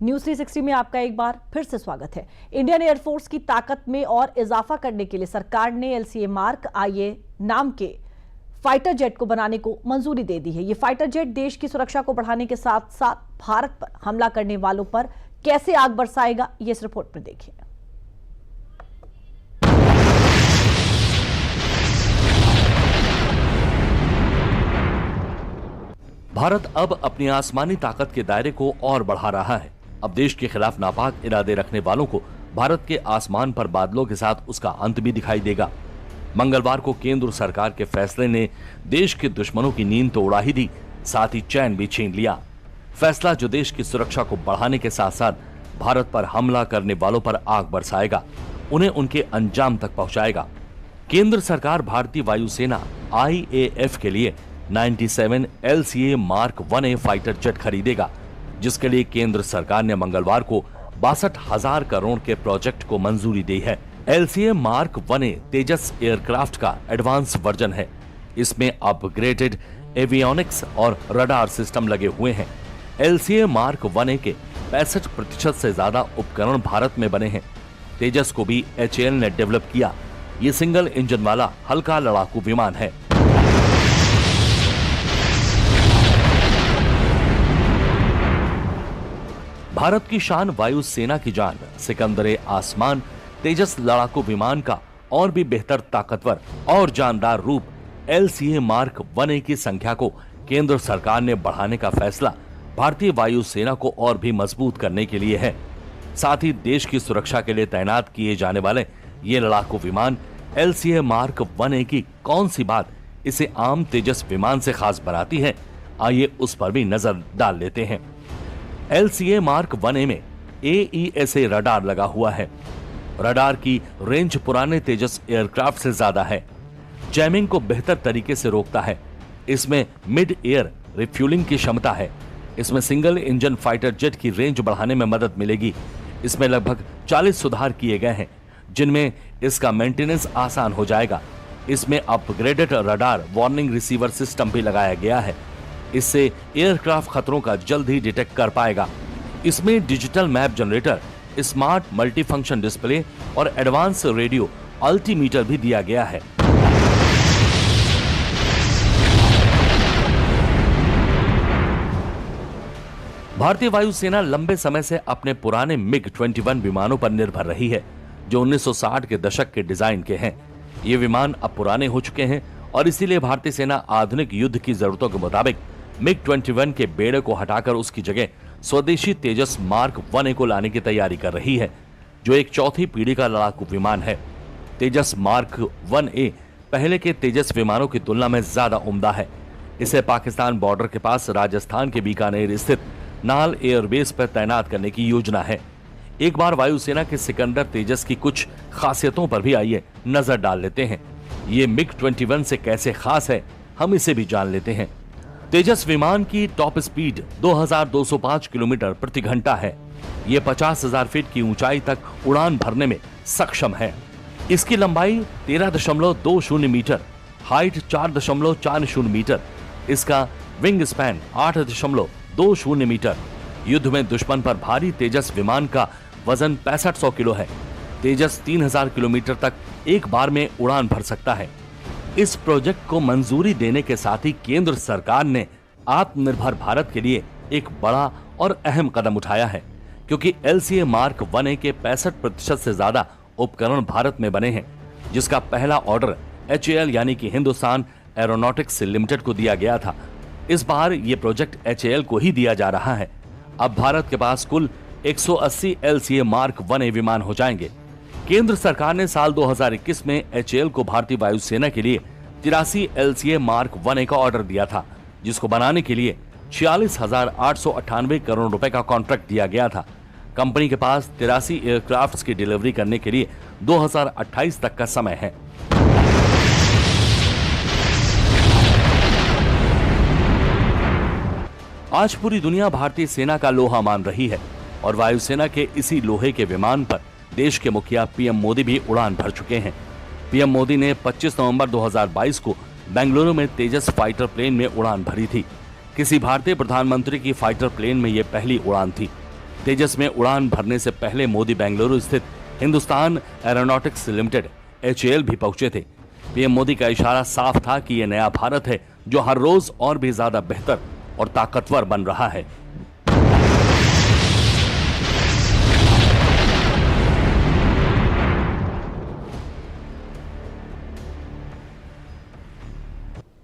News 360 में आपका एक बार फिर से स्वागत है। इंडियन एयरफोर्स की ताकत में और इजाफा करने के लिए सरकार ने LCA मार्क IA नाम के फाइटर जेट को बनाने को मंजूरी दे दी है। ये फाइटर जेट देश की सुरक्षा को बढ़ाने के साथ साथ भारत पर हमला करने वालों पर कैसे आग बरसाएगा, ये इस रिपोर्ट में देखिए। भारत अब अपनी आसमानी ताकत के दायरे को और बढ़ा रहा है। अब देश के खिलाफ नापाक इरादे रखने वालों को भारत के आसमान पर बादलों के साथ उसका अंत भी दिखाई देगा। मंगलवार को केंद्र सरकार के फैसले ने देश के दुश्मनों की नींद तो उड़ा ही दी, साथ ही चैन भी छीन लिया। फैसला जो देश की सुरक्षा को बढ़ाने के साथ साथ भारत पर हमला करने वालों पर आग बरसाएगा, उन्हें उनके अंजाम तक पहुंचाएगा। केंद्र सरकार भारतीय वायुसेना IAF के लिए 97 LCA mark 1A fighter jet खरीदेगा, जिसके लिए केंद्र सरकार ने मंगलवार को 62,000 करोड़ के प्रोजेक्ट को मंजूरी दी है। LCA मार्क 1A तेजस एयरक्राफ्ट का एडवांस वर्जन है। इसमें अपग्रेडेड एवियोनिक्स और रडार सिस्टम लगे हुए हैं। LCA मार्क 1A के 65% से ज्यादा उपकरण भारत में बने हैं। तेजस को भी HAL ने डेवलप किया। ये सिंगल इंजन वाला हल्का लड़ाकू विमान है। भारत की शान, वायुसेना की जान, सिकंदर आसमान तेजस लड़ाकू विमान का और भी बेहतर, ताकतवर और जानदार रूप LCA मार्क 1A की संख्या को केंद्र सरकार ने बढ़ाने का फैसला भारतीय वायुसेना को और भी मजबूत करने के लिए है। साथ ही देश की सुरक्षा के लिए तैनात किए जाने वाले ये लड़ाकू विमान LCA मार्क 1A की कौन सी बात इसे आम तेजस विमान से खास बनाती है, आइए उस पर भी नजर डाल लेते हैं। LCA मार्क 1A में AESA रडार लगा हुआ है। रडार की रेंज पुराने तेजस एयरक्राफ्ट से ज्यादा है। जैमिंग को बेहतर तरीके से रोकता है। इसमें मिड एयर रिफ्यूलिंग की क्षमता है। इसमें सिंगल इंजन फाइटर जेट की रेंज बढ़ाने में मदद मिलेगी। इसमें लगभग 40 सुधार किए गए हैं, जिनमें इसका मेंटेनेंस आसान हो जाएगा। इसमें upgraded radar warning receiver system भी लगाया गया है। इससे एयरक्राफ्ट खतरों का जल्द ही डिटेक्ट कर पाएगा। इसमें digital map generator, smart multifunction display और एडवांस रेडियो अल्टीमीटर भी दिया गया है। भारतीय वायुसेना लंबे समय से अपने पुराने MiG-21 विमानों पर निर्भर रही है, जो 1960 के दशक के डिजाइन के हैं। ये विमान अब पुराने हो चुके हैं और इसीलिए भारतीय सेना आधुनिक युद्ध की जरूरतों के मुताबिक MiG-21 के बेड़े को हटाकर उसकी जगह स्वदेशी तेजस मार्क 1A को लाने की तैयारी कर रही है, जो एक चौथी पीढ़ी का लड़ाकू विमान है। तेजस मार्क 1A पहले के तेजस विमानों की तुलना में ज्यादा उम्दा है। इसे पाकिस्तान बॉर्डर के पास राजस्थान के बीकानेर स्थित नाल एयरबेस पर तैनात करने की योजना है। एक बार वायुसेना के सिकंदर तेजस की कुछ खासियतों पर भी आइए नजर डाल लेते हैं। ये MiG-21 से कैसे खास है, हम इसे भी जान लेते हैं। तेजस विमान की टॉप स्पीड 2205 किलोमीटर प्रति घंटा है। ये 50,000 फीट की ऊंचाई तक उड़ान भरने में सक्षम है। इसकी लंबाई 13.20 मीटर, हाइट 4.40 मीटर, इसका विंग स्पैन 8.20 मीटर। युद्ध में दुश्मन पर भारी तेजस विमान का वजन 6500 किलो है। तेजस 3000 किलोमीटर तक एक बार में उड़ान भर सकता है। इस प्रोजेक्ट को मंजूरी देने के साथ ही केंद्र सरकार ने आत्मनिर्भर भारत के लिए एक बड़ा और अहम कदम उठाया है, क्योंकि LCA मार्क 1A के 65% से ज्यादा उपकरण भारत में बने हैं, जिसका पहला ऑर्डर HAL यानी कि हिंदुस्तान एरोनॉटिक्स लिमिटेड को दिया गया था। इस बार ये प्रोजेक्ट HAL को ही दिया जा रहा है। अब भारत के पास कुल 180 LCA मार्क 1A विमान हो जाएंगे। केंद्र सरकार ने साल 2021 में HAL को भारतीय वायुसेना के लिए 83 LCA मार्क 1A का ऑर्डर दिया था, जिसको बनाने के लिए 46,898 करोड़ रुपए का कॉन्ट्रैक्ट दिया गया था। कंपनी के पास 83 एयरक्राफ्ट्स की डिलीवरी करने के लिए 2028 तक का समय है। आज पूरी दुनिया भारतीय सेना का लोहा मान रही है और वायुसेना के इसी लोहे के विमान पर देश के मुखिया PM मोदी भी उड़ान भर चुके हैं। PM मोदी ने 25 नवंबर 2022 को बेंगलुरु में तेजस फाइटर प्लेन में उड़ान भरी थी। किसी भारतीय प्रधानमंत्री की फाइटर प्लेन में यह पहली उड़ान थी। तेजस में उड़ान भरने से पहले मोदी बेंगलुरु स्थित हिंदुस्तान एरोनॉटिक्स लिमिटेड HAL भी पहुंचे थे। पीएम मोदी का इशारा साफ था कि यह नया भारत है जो हर रोज और भी ज्यादा बेहतर और ताकतवर बन रहा है।